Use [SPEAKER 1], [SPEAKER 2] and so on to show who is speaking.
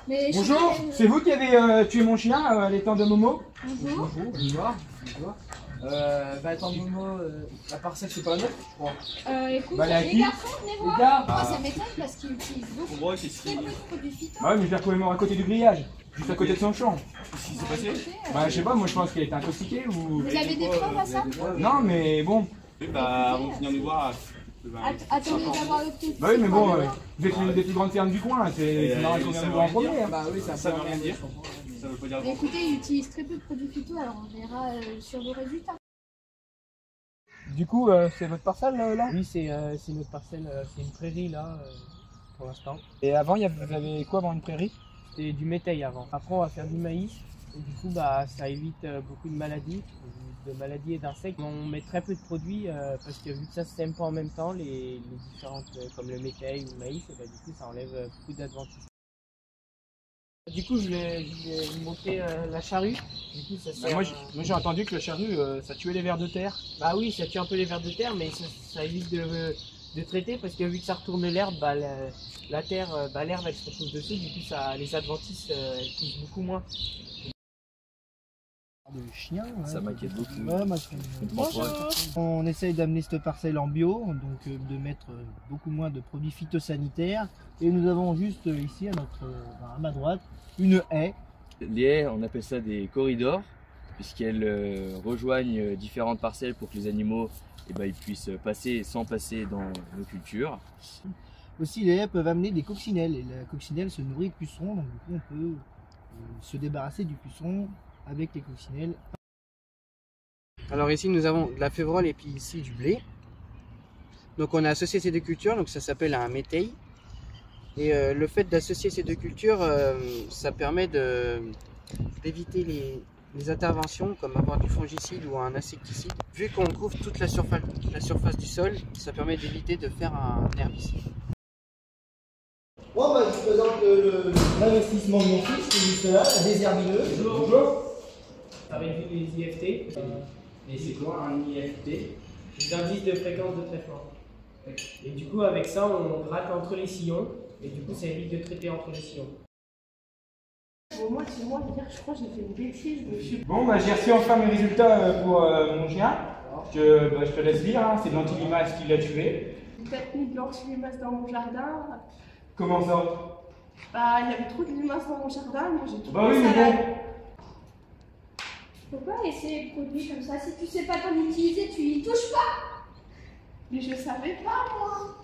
[SPEAKER 1] Mais
[SPEAKER 2] Bonjour, c'est vous qui avez tué mon chien, les temps de Momo?
[SPEAKER 1] Bonjour.
[SPEAKER 2] Bonjour. Bah, temps de Momo, la parcelle c'est pas neutre, je crois.
[SPEAKER 1] Écoute,
[SPEAKER 2] Bah,
[SPEAKER 1] les garçons, venez voir.
[SPEAKER 2] gars,
[SPEAKER 1] Moi, ça m'étonne parce qu'ils utilisent beaucoup très peu de produits phyto.
[SPEAKER 2] Bah ouais, mais je l'ai retrouvé mort à côté du grillage, juste à côté de son champ.
[SPEAKER 3] Qu'est-ce qui s'est passé?
[SPEAKER 2] Bah, je sais pas, moi je pense qu'il a été intoxiqué ou.
[SPEAKER 1] Vous avez des preuves à ça?
[SPEAKER 2] Non, mais bon.
[SPEAKER 3] Oui, bah, on vient nous voir.
[SPEAKER 1] Attendez d'avoir le petit.
[SPEAKER 2] Bah oui, mais bon, vous êtes une des plus grandes fermes du coin, c'est normal qu'on vienne nous voir en premier.
[SPEAKER 3] Bah oui, ça veut rien dire. Ça veut pas dire
[SPEAKER 1] Mais
[SPEAKER 3] grand-chose.
[SPEAKER 1] écoutez, ils utilisent très peu de produits phyto, alors on verra sur vos résultats.
[SPEAKER 2] Du coup, c'est votre parcelle là?
[SPEAKER 4] Oui, c'est notre parcelle, c'est une prairie là, pour l'instant.
[SPEAKER 2] Et avant, vous avez quoi avant une prairie?
[SPEAKER 4] C'était du métail avant. Après, on va faire du maïs. Et du coup, bah, ça évite beaucoup de maladies et d'insectes. On met très peu de produits parce que vu que ça se sème pas en même temps, les différentes, comme le métail ou le maïs, et bah, du coup, ça enlève beaucoup d'adventices. Du coup, je vais vous montrer la charrue. Du coup, ça sert,
[SPEAKER 2] Moi j'ai entendu que le charrue, ça tuait les vers de terre.
[SPEAKER 4] Bah oui, ça tue un peu les vers de terre, mais ça évite de traiter parce que vu que ça retourne l'herbe, bah, la terre, bah, l'herbe elle se retrouve dessus, du coup les adventices elles poussent beaucoup moins.
[SPEAKER 5] De chien, ouais.
[SPEAKER 6] Ça m'inquiète beaucoup.
[SPEAKER 5] Ouais, moi,
[SPEAKER 6] Bonjour.
[SPEAKER 5] on essaye d'amener cette parcelle en bio, donc de mettre beaucoup moins de produits phytosanitaires. Et nous avons juste ici à ma droite une haie.
[SPEAKER 6] Les haies, on appelle ça des corridors, puisqu'elles rejoignent différentes parcelles pour que les animaux ils puissent passer sans passer dans nos cultures.
[SPEAKER 5] Aussi, les haies peuvent amener des coccinelles. Et la coccinelle se nourrit de pucerons, donc du coup on peut se débarrasser du puceron avec les coccinelles.
[SPEAKER 4] Alors ici nous avons de la févrole et puis ici du blé. Donc on a associé ces deux cultures, donc ça s'appelle un métail. Et le fait d'associer ces deux cultures, ça permet d'éviter les interventions comme avoir du fongicide ou un insecticide. Vu qu'on couvre toute la surface du sol, ça permet d'éviter de faire un herbicide.
[SPEAKER 5] Bon, bah, je vous présente l'investissement de mon fils, qui est juste là, la désherbineuse.
[SPEAKER 2] Bonjour.
[SPEAKER 4] Ça réduit les IFT. Et c'est quoi un IFT? Les indices de fréquence de traitement. Et du coup, avec ça, on gratte entre les sillons. Et du coup, ça évite de traiter entre les sillons.
[SPEAKER 7] Bon, moi, je crois que j'ai fait une bêtise.
[SPEAKER 2] Bon, bah j'ai reçu enfin mes résultats pour mon chien. Je te laisse lire, hein. C'est de l'antilimace qui l'a tué.
[SPEAKER 7] J'ai peut-être mis de l'anti-limace dans mon jardin.
[SPEAKER 2] Comment ça?
[SPEAKER 7] Bah, il y avait trop de limaces dans mon jardin, moi j'ai tout
[SPEAKER 2] Bah oui, mais bon.
[SPEAKER 1] Faut pas laisser les produits comme ça. Si tu sais pas t'en utiliser, tu y touches pas.
[SPEAKER 7] Mais je savais pas, moi.